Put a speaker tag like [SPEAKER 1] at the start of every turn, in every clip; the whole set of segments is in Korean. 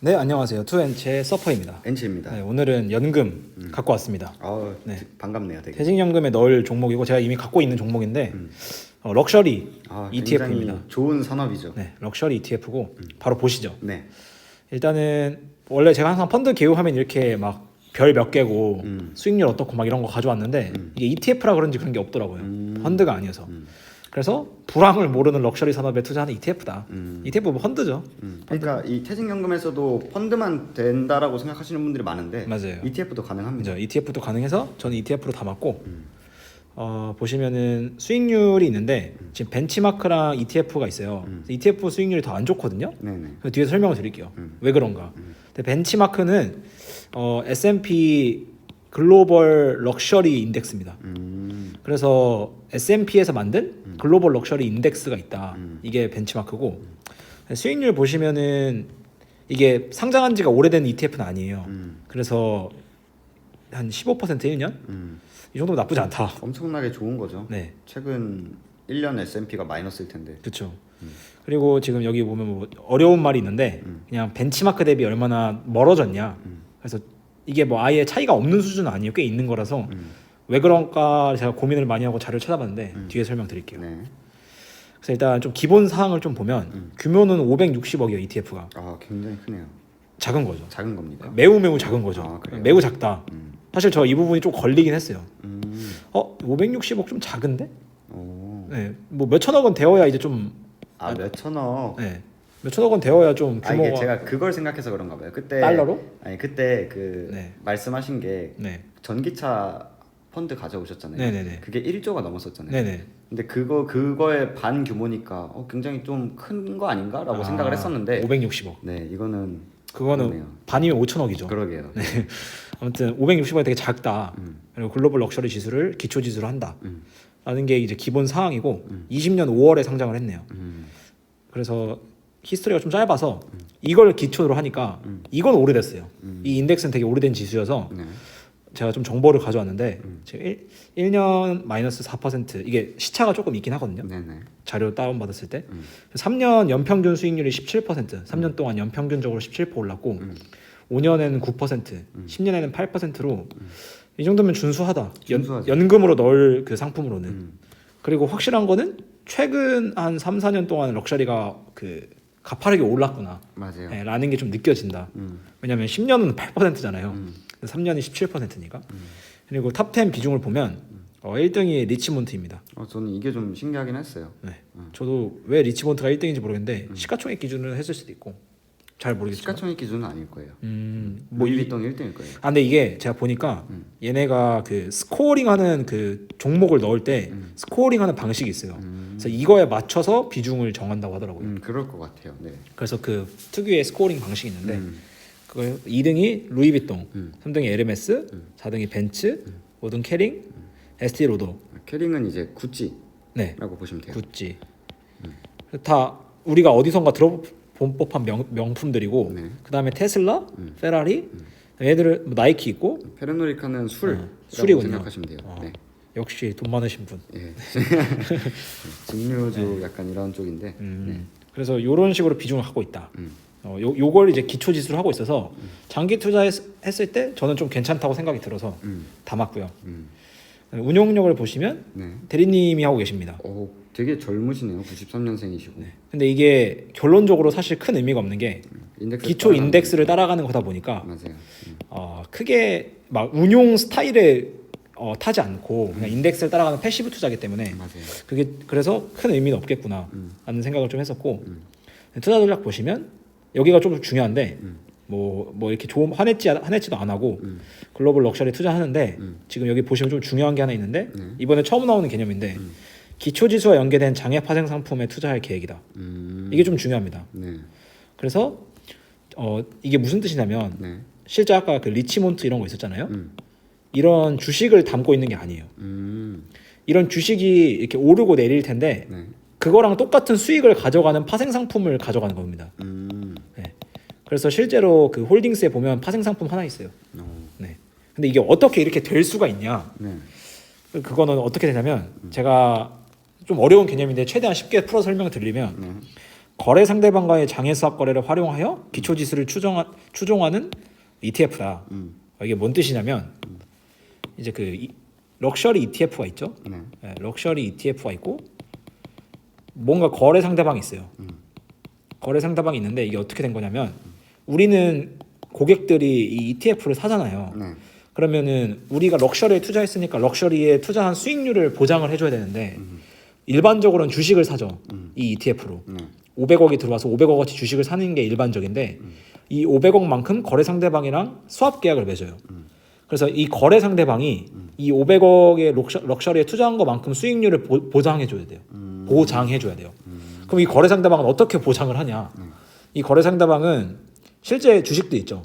[SPEAKER 1] 네, 안녕하세요. 투엔체 서퍼입니다.
[SPEAKER 2] 엔치입니다.
[SPEAKER 1] 네, 오늘은 연금 갖고 왔습니다.
[SPEAKER 2] 네. 반갑네요, 되게.
[SPEAKER 1] 퇴직연금에 넣을 종목이고 제가 이미 갖고 있는 종목인데 럭셔리
[SPEAKER 2] ETF입니다.
[SPEAKER 1] ETF입니다.
[SPEAKER 2] 좋은 산업이죠.
[SPEAKER 1] 네, 럭셔리 ETF고 바로 보시죠.
[SPEAKER 2] 네.
[SPEAKER 1] 일단은 원래 제가 항상 펀드 개요하면 이렇게 막 별 몇 개고 수익률 어떻고 막 이런 거 가져왔는데 이게 ETF라 그런지 그런 게 없더라고요. 펀드가 아니어서. 그래서 불황을 모르는 럭셔리 산업에 투자하는 ETF다. ETF 뭐 펀드죠.
[SPEAKER 2] 그러니까 이 퇴직연금에서도 펀드만 된다라고 생각하시는 분들이 많은데
[SPEAKER 1] 맞아요.
[SPEAKER 2] ETF도 가능합니다.
[SPEAKER 1] 그죠. ETF도 가능해서 저는 ETF로 담았고 보시면은 수익률이 있는데 지금 벤치마크랑 ETF가 있어요. ETF 수익률이 더 안 좋거든요.
[SPEAKER 2] 네네.
[SPEAKER 1] 그 뒤에서 설명을 드릴게요. 왜 그런가? 근데 벤치마크는 S&P 글로벌 럭셔리 인덱스입니다. 그래서 S&P에서 만든 글로벌 럭셔리 인덱스가 있다. 이게 벤치마크고 수익률 보시면은 이게 상장한 지가 오래된 ETF는 아니에요. 그래서 한 15% 1년? 이 정도면 나쁘지 않다.
[SPEAKER 2] 엄청나게 좋은 거죠.
[SPEAKER 1] 네.
[SPEAKER 2] 최근 1년 S&P가 마이너스일 텐데.
[SPEAKER 1] 그렇죠. 그리고 지금 여기 보면 뭐 어려운 말이 있는데 그냥 벤치마크 대비 얼마나 멀어졌냐. 그래서 이게 뭐 아예 차이가 없는 수준은 아니에요. 꽤 있는 거라서 왜 그런가 제가 고민을 많이 하고 자료를 찾아봤는데 뒤에 설명드릴게요.
[SPEAKER 2] 네.
[SPEAKER 1] 그래서 일단 좀 기본 사항을 좀 보면 규모는 560억이에요. ETF가.
[SPEAKER 2] 굉장히 크네요.
[SPEAKER 1] 작은 거죠.
[SPEAKER 2] 작은 겁니까?
[SPEAKER 1] 매우 작은 거죠.
[SPEAKER 2] 그래요?
[SPEAKER 1] 매우 작다. 사실 저 이 부분이 좀 걸리긴 했어요. 560억 좀 작은데?
[SPEAKER 2] 오.
[SPEAKER 1] 네, 뭐 몇천억은 되어야 이제 좀
[SPEAKER 2] 몇천억.
[SPEAKER 1] 네, 몇천억은 되어야 좀 규모가
[SPEAKER 2] 이게 제가 그걸 생각해서 그런가 봐요. 그때
[SPEAKER 1] 달러로?
[SPEAKER 2] 아니 그때
[SPEAKER 1] 네.
[SPEAKER 2] 말씀하신 게
[SPEAKER 1] 네,
[SPEAKER 2] 전기차 펀드 가져오셨잖아요.
[SPEAKER 1] 네네네.
[SPEAKER 2] 그게 1조가 넘었었잖아요.
[SPEAKER 1] 네네.
[SPEAKER 2] 근데 그거의 반 규모니까 굉장히 좀 큰 거 아닌가라고 생각을 했었는데
[SPEAKER 1] 560억.
[SPEAKER 2] 네, 이거는
[SPEAKER 1] 그거는
[SPEAKER 2] 그러네요.
[SPEAKER 1] 반이면 5천억이죠.
[SPEAKER 2] 그러게요.
[SPEAKER 1] 네. 아무튼 560억이 되게 작다. 그리고 글로벌 럭셔리 지수를 기초 지수로 한다. 라는 게 이제 기본 사항이고 20년 5월에 상장을 했네요. 그래서 히스토리가 좀 짧아서 이걸 기초로 하니까 이건 오래됐어요. 이 인덱스는 되게 오래된 지수여서
[SPEAKER 2] 네.
[SPEAKER 1] 제가 좀 정보를 가져왔는데 지금 1년 마이너스 4% 이게 시차가 조금 있긴 하거든요.
[SPEAKER 2] 네네.
[SPEAKER 1] 자료 다운받았을 때 3년 연평균 수익률이 17% 3년 동안 연평균적으로 17% 올랐고 5년에는 9% 10년에는 8%로 이 정도면 준수하다.
[SPEAKER 2] 준수하죠.
[SPEAKER 1] 연금으로 넣을 그 상품으로는 그리고 확실한 거는 최근 한 3, 4년 동안 럭셔리가 그 가파르게 올랐구나
[SPEAKER 2] 맞아요.
[SPEAKER 1] 라는 게 좀 느껴진다. 왜냐면 10년은 8%잖아요 3년이 17%니까 그리고 탑10 비중을 보면 1등이 리치몬트입니다.
[SPEAKER 2] 저는 이게 좀 신기하긴 했어요.
[SPEAKER 1] 네. 저도 왜 리치몬트가 1등인지 모르겠는데 시가총액 기준으로 했을 수도 있고 잘 모르겠지만
[SPEAKER 2] 시가총액 기준은 아닐 거예요.
[SPEAKER 1] 뭐
[SPEAKER 2] 루이비통 1등일 거예요.
[SPEAKER 1] 근데 이게 제가 보니까 얘네가 그 스코어링하는 그 종목을 넣을 때 스코어링하는 방식이 있어요. 그래서 이거에 맞춰서 비중을 정한다고 하더라고요.
[SPEAKER 2] 그럴 것 같아요. 네.
[SPEAKER 1] 그래서 그 특유의 스코어링 방식이 있는데 그 2등이 루이비통, 3등이 에르메스, 4등이 벤츠, 5등 캐링, 에스티 로더.
[SPEAKER 2] 캐링은 이제 구찌라고
[SPEAKER 1] 네,
[SPEAKER 2] 보시면 돼요.
[SPEAKER 1] 구찌. 다 우리가 어디선가 들어본 법한 명품들이고
[SPEAKER 2] 네.
[SPEAKER 1] 그 다음에 테슬라, 페라리, 얘들은 뭐 나이키 있고
[SPEAKER 2] 페르노리카는 술이라고
[SPEAKER 1] 술이군요.
[SPEAKER 2] 생각하시면 돼요. 네.
[SPEAKER 1] 역시 돈 많으신 분.
[SPEAKER 2] 예. 증류주 약간 이런 쪽인데. 네.
[SPEAKER 1] 그래서 이런 식으로 비중을 갖고 있다. 요걸 이제 기초 지수를 하고 있어서 장기 투자했을 때 저는 좀 괜찮다고 생각이 들어서 담았고요. 운용력을 보시면
[SPEAKER 2] 네.
[SPEAKER 1] 대리님이 하고 계십니다.
[SPEAKER 2] 되게 젊으시네요. 93년생이시고.
[SPEAKER 1] 근데 이게 결론적으로 사실 큰 의미가 없는 게 기초 인덱스를 따라가는 거다 보니까
[SPEAKER 2] 맞아요.
[SPEAKER 1] 크게 막 운용 스타일에 타지 않고 그냥 인덱스를 따라가는 패시브 투자기 때문에
[SPEAKER 2] 맞아요.
[SPEAKER 1] 그게 그래서 큰 의미는 없겠구나 라는 생각을 좀 했었고 투자 전략 보시면 여기가 좀 중요한데 뭐 이렇게 좀 화냈지도 안 하고 글로벌 럭셔리 투자하는데 지금 여기 보시면 좀 중요한 게 하나 있는데 이번에 처음 나오는 개념인데 기초 지수와 연계된 장외 파생 상품에 투자할 계획이다. 이게 좀 중요합니다.
[SPEAKER 2] 네.
[SPEAKER 1] 그래서 이게 무슨 뜻이냐면
[SPEAKER 2] 네.
[SPEAKER 1] 실제 아까 그 리치몬트 이런 거 있었잖아요. 이런 주식을 담고 있는 게 아니에요. 이런 주식이 이렇게 오르고 내릴 텐데
[SPEAKER 2] 네.
[SPEAKER 1] 그거랑 똑같은 수익을 가져가는 파생 상품을 가져가는 겁니다. 네. 그래서 실제로 그 홀딩스에 보면 파생 상품 하나 있어요. 네. 근데 이게 어떻게 이렇게 될 수가 있냐?
[SPEAKER 2] 네.
[SPEAKER 1] 그거는 어떻게 되냐면 제가 좀 어려운 개념인데 최대한 쉽게 풀어 설명을 드리면 거래 상대방과의 장외 수합 거래를 활용하여 기초 지수를 추종하는 ETF다. 이게 뭔 뜻이냐면 이제 럭셔리 ETF가 있죠.
[SPEAKER 2] 네.
[SPEAKER 1] 네, 럭셔리 ETF가 있고 뭔가 거래 상대방이 있어요. 거래 상대방이 있는데 이게 어떻게 된 거냐면 우리는 고객들이 이 ETF를 사잖아요.
[SPEAKER 2] 네.
[SPEAKER 1] 그러면은 우리가 럭셔리에 투자했으니까 럭셔리에 투자한 수익률을 보장을 해줘야 되는데 일반적으로는 주식을 사죠. 이 ETF로. 500억이 들어와서 500억어치 주식을 사는 게 일반적인데 이 500억만큼 거래 상대방이랑 수합 계약을 맺어요. 그래서 이 거래 상대방이 이 500억의 럭셔리에 투자한 것만큼 수익률을 보장해줘야 돼요. 보장해줘야 돼요. 그럼 이 거래 상대방은 어떻게 보장을 하냐? 이 거래 상대방은 실제 주식도 있죠.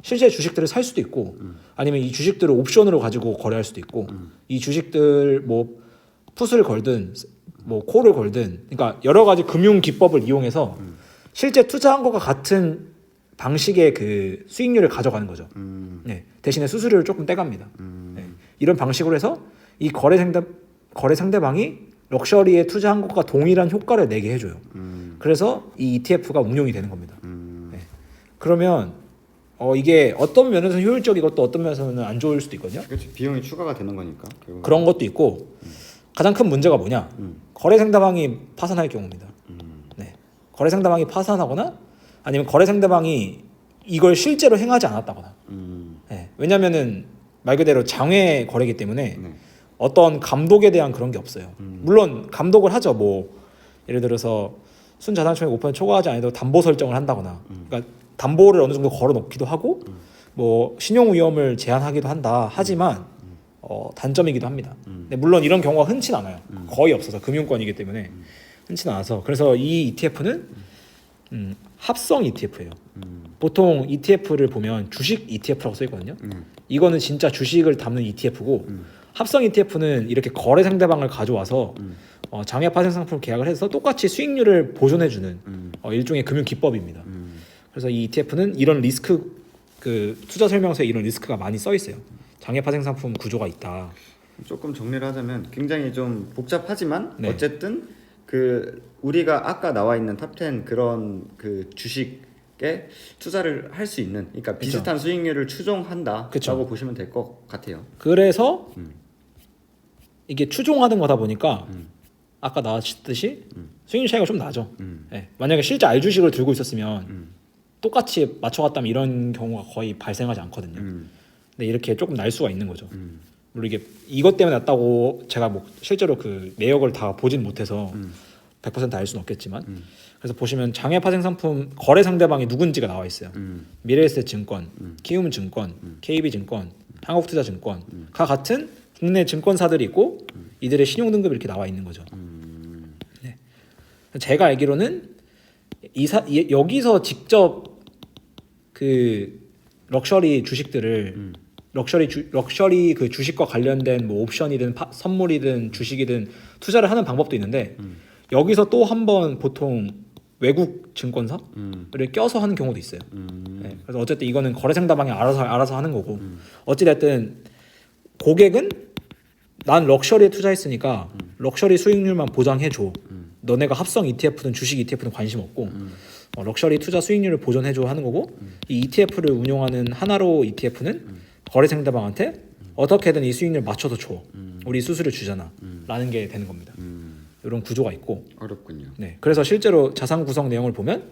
[SPEAKER 1] 실제 주식들을 살 수도 있고 아니면 이 주식들을 옵션으로 가지고 거래할 수도 있고 이 주식들 뭐 풋을 걸든 뭐 콜을 걸든 그러니까 여러 가지 금융 기법을 이용해서 실제 투자한 것과 같은 방식의 그 수익률을 가져가는 거죠. 네, 대신에 수수료를 조금 떼갑니다. 네, 이런 방식으로 해서 이 거래 상대방이 럭셔리에 투자한 것과 동일한 효과를 내게 해줘요. 그래서 이 ETF가 운용이 되는 겁니다. 네. 그러면 이게 어떤 면에서는 효율적이고 또 어떤 면에서는 안 좋을 수도 있거든요.
[SPEAKER 2] 그렇지. 비용이 추가가 되는 거니까.
[SPEAKER 1] 그런 것도 있고 가장 큰 문제가 뭐냐? 거래 상대방이 파산할 경우입니다. 네. 거래 상대방이 파산하거나 아니면 거래 상대방이 이걸 실제로 행하지 않았다거나. 네. 왜냐면은 말 그대로 장외 거래이기 때문에 어떤 감독에 대한 그런 게 없어요. 물론 감독을 하죠. 뭐 예를 들어서 순자산총액 5% 초과하지 않아도 담보 설정을 한다거나, 그러니까 담보를 어느 정도 걸어 놓기도 하고, 뭐 신용 위험을 제한하기도 한다. 하지만 단점이기도 합니다. 근데 물론 이런 경우가 흔치 않아요. 거의 없어서 금융권이기 때문에 흔치 않아서 그래서 이 ETF는 합성 ETF예요. 보통 ETF를 보면 주식 ETF라고 써 있거든요. 이거는 진짜 주식을 담는 ETF고 합성 ETF는 이렇게 거래 상대방을 가져와서 장외 파생 상품 계약을 해서 똑같이 수익률을 보존해주는 일종의 금융 기법입니다. 그래서 이 ETF는 이런 리스크 그 투자 설명서에 이런 리스크가 많이 써 있어요. 장외 파생 상품 구조가 있다.
[SPEAKER 2] 조금 정리를 하자면 굉장히 좀 복잡하지만
[SPEAKER 1] 네.
[SPEAKER 2] 어쨌든 그 우리가 아까 나와 있는 탑10 그런 그 주식에 투자를 할 수 있는 그러니까 비슷한 수익률을 추종한다라고
[SPEAKER 1] 그쵸.
[SPEAKER 2] 보시면 될 것 같아요.
[SPEAKER 1] 그래서 이게 추종하는 거다 보니까 아까 나왔듯이 수익률 차이가 좀 나죠. 네. 만약에 실제 R 주식을 들고 있었으면 똑같이 맞춰갔다면 이런 경우가 거의 발생하지 않거든요. 근데 이렇게 조금 날 수가 있는 거죠. 물론 이게 이것 때문에 났다고 제가 뭐 실제로 그 내역을 다 보진 못해서 100% 알 수는 없겠지만 그래서 보시면 장외 파생 상품 거래 상대방이 누군지가 나와 있어요. 미래에셋증권, 키움증권, KB증권, 한국투자증권과 같은 국내 증권사들이 있고 이들의 신용 등급이 이렇게 나와 있는 거죠. 네. 제가 알기로는 여기서 직접 그 럭셔리 주식들을 럭셔리 그 주식과 관련된 뭐 옵션이든 선물이든 주식이든 투자를 하는 방법도 있는데 여기서 또 한 번 보통 외국 증권사를 껴서 하는 경우도 있어요. 네. 그래서 어쨌든 이거는 거래 상대방이 알아서 하는 거고 어찌 됐든 고객은 난 럭셔리에 투자했으니까 럭셔리 수익률만 보장해 줘. 너네가 합성 ETF든 주식 ETF든 관심 없고 럭셔리 투자 수익률을 보존해 줘 하는 거고 이 ETF를 운용하는 하나로 ETF는 거래 상대방한테 어떻게든 이 수익률 맞춰서 줘. 우리 수수료 주잖아. 라는 게 되는 겁니다. 이런 구조가 있고
[SPEAKER 2] 어렵군요.
[SPEAKER 1] 네. 그래서 실제로 자산 구성 내용을 보면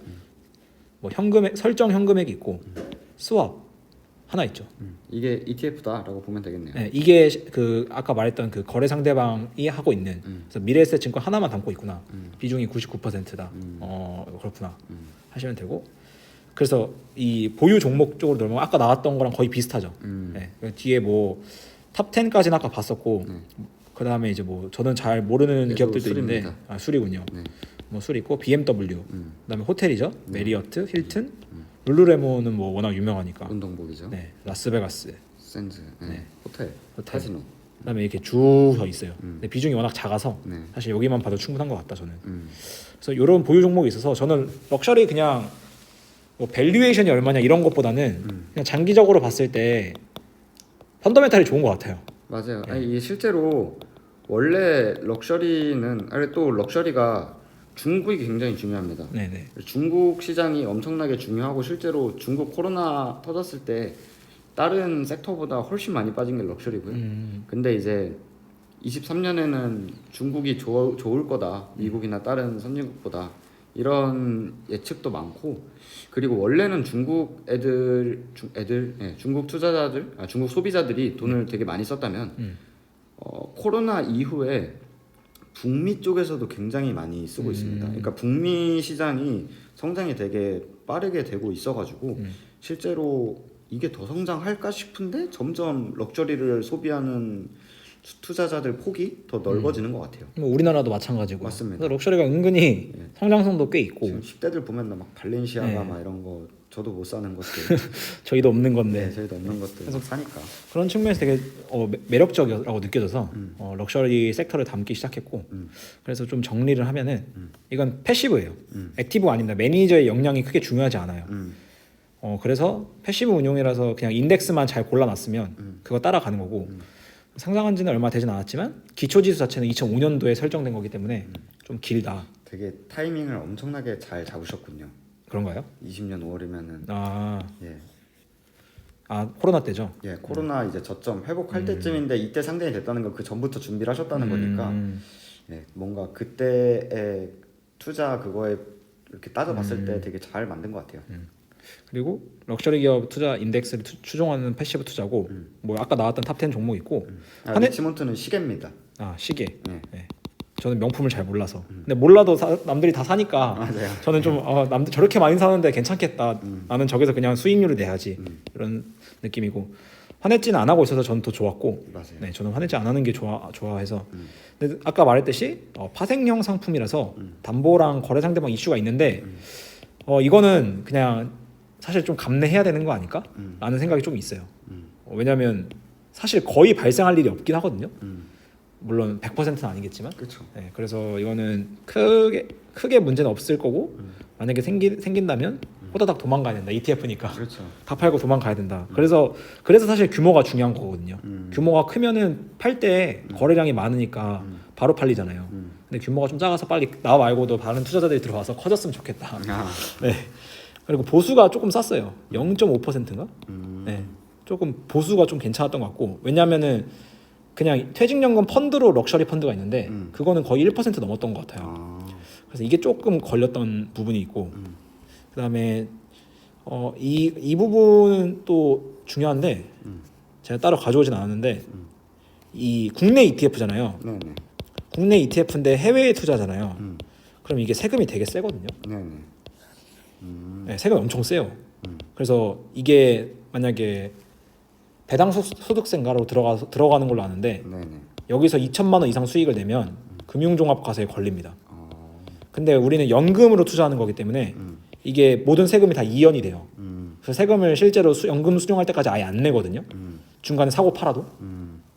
[SPEAKER 1] 뭐 설정 현금액이 있고 스왑 하나 있죠.
[SPEAKER 2] 이게 ETF다라고 보면 되겠네요.
[SPEAKER 1] 네, 이게 그 아까 말했던 그 거래 상대방이 하고 있는 그래서 미래에셋 증권 하나만 담고 있구나. 비중이 99%다. 그렇구나. 하시면 되고 그래서 이 보유 종목 쪽으로 들어가면 아까 나왔던 거랑 거의 비슷하죠. 네, 뒤에 뭐 탑 10까지는 아까 봤었고 그 다음에 이제 뭐 저는 잘 모르는 기업들도 있는데 술이군요.
[SPEAKER 2] 네.
[SPEAKER 1] 뭐 술 있고 BMW, 그다음에 호텔이죠. 메리어트, 힐튼, 룰루레몬은 뭐 워낙 유명하니까.
[SPEAKER 2] 운동복이죠.
[SPEAKER 1] 네, 라스베가스,
[SPEAKER 2] 샌즈,
[SPEAKER 1] 네.
[SPEAKER 2] 호텔,
[SPEAKER 1] 호텔.
[SPEAKER 2] 카지노.
[SPEAKER 1] 그다음에 이렇게 쭉 서 있어요. 근데 비중이 워낙 작아서
[SPEAKER 2] 네.
[SPEAKER 1] 사실 여기만 봐도 충분한 것 같다 저는. 그래서 이런 보유 종목이 있어서 저는 럭셔리 그냥 뭐 밸류에이션이 얼마냐 이런 것보다는 그냥 장기적으로 봤을 때 펀더멘탈이 좋은 것 같아요.
[SPEAKER 2] 맞아요. 아니, 이게 실제로 원래 럭셔리는 아니 또 럭셔리가 중국이 굉장히 중요합니다.
[SPEAKER 1] 네네.
[SPEAKER 2] 중국 시장이 엄청나게 중요하고 실제로 중국 코로나 터졌을 때 다른 섹터보다 훨씬 많이 빠진 게 럭셔리고요. 근데 이제 23년에는 중국이 좋을 거다. 미국이나 다른 선진국보다 이런 예측도 많고 그리고 원래는 중국 중국 투자자들, 중국 소비자들이 돈을 되게 많이 썼다면 코로나 이후에 북미 쪽에서도 굉장히 많이 쓰고 있습니다. 그러니까 북미 시장이 성장이 되게 빠르게 되고 있어가지고 실제로 이게 더 성장할까 싶은데 점점 럭셔리를 소비하는 투자자들 폭이 더 넓어지는 것 같아요.
[SPEAKER 1] 뭐 우리나라도 마찬가지고.
[SPEAKER 2] 맞습니다.
[SPEAKER 1] 그래서 럭셔리가 은근히 성장성도 꽤 있고.
[SPEAKER 2] 지금 10대들 보면 막 발렌시아가
[SPEAKER 1] 네.
[SPEAKER 2] 막 이런 거 저도 못 사는 것들,
[SPEAKER 1] 저희도 없는 건데.
[SPEAKER 2] 네, 저희도 없는 것들 막 사니까.
[SPEAKER 1] 그런 측면에서 되게 매력적이라고 느껴져서 럭셔리 섹터를 담기 시작했고 그래서 좀 정리를 하면은 이건 패시브예요. 액티브가 아닙니다. 매니저의 역량이 크게 중요하지 않아요. 그래서 패시브 운용이라서 그냥 인덱스만 잘 골라놨으면 그거 따라가는 거고 상장한 지는 얼마 되진 않았지만 기초지수 자체는 2005년도에 설정된 거기 때문에 좀 길다.
[SPEAKER 2] 되게 타이밍을 엄청나게 잘 잡으셨군요.
[SPEAKER 1] 그런가요?
[SPEAKER 2] 20년 5월이면은
[SPEAKER 1] 아
[SPEAKER 2] 예,
[SPEAKER 1] 코로나 때죠.
[SPEAKER 2] 예, 코로나 이제 저점 회복할 때쯤인데 이때 상장이 됐다는 건 그 전부터 준비를 하셨다는 거니까 예, 뭔가 그때의 투자 그거에 이렇게 따져봤을 때 되게 잘 만든 것 같아요.
[SPEAKER 1] 그리고 럭셔리 기업 투자 인덱스를 추종하는 패시브 투자고 뭐 아까 나왔던 탑 10 종목 있고
[SPEAKER 2] 리치먼트는 시계입니다.
[SPEAKER 1] 시계.
[SPEAKER 2] 예.
[SPEAKER 1] 네. 저는 명품을 잘 몰라서 근데 몰라도 남들이 다 사니까
[SPEAKER 2] 맞아요.
[SPEAKER 1] 저는 좀 남들 저렇게 많이 사는데 괜찮겠다. 나는 저기서 그냥 수익률을 내야지 이런 느낌이고 환해지는 안 하고 있어서 저는 더 좋았고
[SPEAKER 2] 맞아요.
[SPEAKER 1] 네, 저는 환해지 안 하는 게 좋아해서 근데 아까 말했듯이 파생형 상품이라서 담보랑 거래 상대방 이슈가 있는데 이거는 그냥 사실 좀 감내해야 되는 거 아닐까? 라는 생각이 좀 있어요. 왜냐하면 사실 거의 발생할 일이 없긴 하거든요. 물론 100%는 아니겠지만.
[SPEAKER 2] 그렇죠.
[SPEAKER 1] 네, 그래서 이거는 크게 문제는 없을 거고 만약에 생긴다면 호다닥 도망가야 된다. ETF니까
[SPEAKER 2] 그렇죠.
[SPEAKER 1] 다 팔고 도망가야 된다. 그래서 사실 규모가 중요한 거거든요. 규모가 크면은 팔 때 거래량이 많으니까 바로 팔리잖아요. 근데 규모가 좀 작아서 빨리 나 말고도 다른 투자자들이 들어와서 커졌으면 좋겠다. 네. 그리고 보수가 조금 쌌어요. 0.5%인가? 네. 조금 보수가 좀 괜찮았던 것 같고 왜냐면은 그냥 퇴직연금 펀드로 럭셔리 펀드가 있는데 그거는 거의 1% 넘었던 것 같아요. 그래서 이게 조금 걸렸던 부분이 있고 그다음에 이 부분은 또 중요한데 제가 따로 가져오진 않았는데 이 국내 ETF잖아요.
[SPEAKER 2] 네네.
[SPEAKER 1] 국내 ETF인데 해외에 투자잖아요. 그럼 이게 세금이 되게 세거든요.
[SPEAKER 2] 네네.
[SPEAKER 1] 네, 세금이 엄청 세요. 그래서 이게 만약에 배당 소득세인가로 들어가는 걸로 아는데
[SPEAKER 2] 네네.
[SPEAKER 1] 여기서 2천만 원 이상 수익을 내면 금융종합과세에 걸립니다. 근데 우리는 연금으로 투자하는 거기 때문에 이게 모든 세금이 다 이연이 돼요. 그래서 세금을 실제로 연금 수령할 때까지 아예 안 내거든요. 중간에 사고 팔아도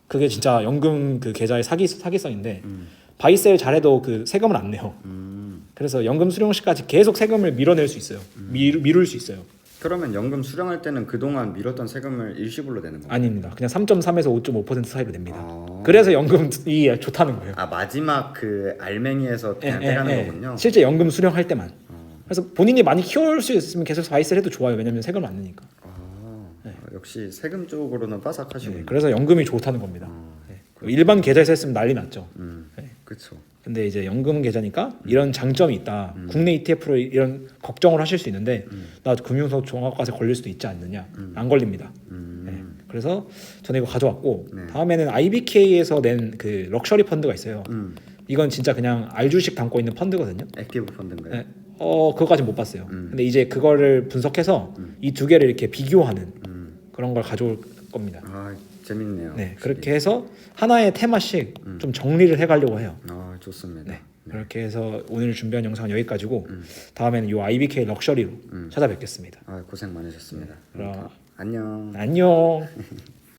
[SPEAKER 1] 그게 진짜 연금 그 계좌의 사기성인데 바이셀 잘해도 그 세금을 안 내요. 그래서 연금 수령 시까지 계속 세금을 밀어낼 수 있어요. 미룰 수 있어요.
[SPEAKER 2] 그러면 연금 수령할 때는 그동안 미뤘던 세금을 일시불로 내는 건가요?
[SPEAKER 1] 아닙니다. 그냥 3.3에서 5.5% 사이로 냅니다. 그래서 연금이 좋다는 거예요.
[SPEAKER 2] 마지막 그 알맹이에서 그냥 떼가는 거군요.
[SPEAKER 1] 실제 연금 수령할 때만. 그래서 본인이 많이 키울 수 있으면 계속 바이셀 해도 좋아요. 왜냐면 세금을 안 내니까.
[SPEAKER 2] 역시 세금 쪽으로는 빠삭하시군요.
[SPEAKER 1] 네, 그래서 연금이 좋다는 겁니다. 일반 계좌에서 했으면 난리 났죠.
[SPEAKER 2] 그렇죠.
[SPEAKER 1] 근데 이제 연금 계좌니까 이런 장점이 있다. 국내 ETF로 이런 걱정을 하실 수 있는데 나 금융소 종합과세 걸릴 수도 있지 않느냐? 안 걸립니다. 네. 그래서 저는 이거 가져왔고 다음에는 IBK에서 낸 그 럭셔리 펀드가 있어요. 이건 진짜 그냥 알주식 담고 있는 펀드거든요.
[SPEAKER 2] 액티브 펀드인가요?
[SPEAKER 1] 네. 그거까지 못 봤어요. 근데 이제 그거를 분석해서 이 두 개를 이렇게 비교하는 그런 걸 가져올 겁니다.
[SPEAKER 2] 재밌네요.
[SPEAKER 1] 네, 그렇게 해서 하나의 테마씩 좀 정리를 해가려고 해요.
[SPEAKER 2] 좋습니다.
[SPEAKER 1] 네. 그렇게 해서 오늘 준비한 영상은 여기까지고 다음에는 요 IBK 럭셔리로 찾아뵙겠습니다.
[SPEAKER 2] 고생 많으셨습니다.
[SPEAKER 1] 그럼
[SPEAKER 2] 안녕.
[SPEAKER 1] 안녕.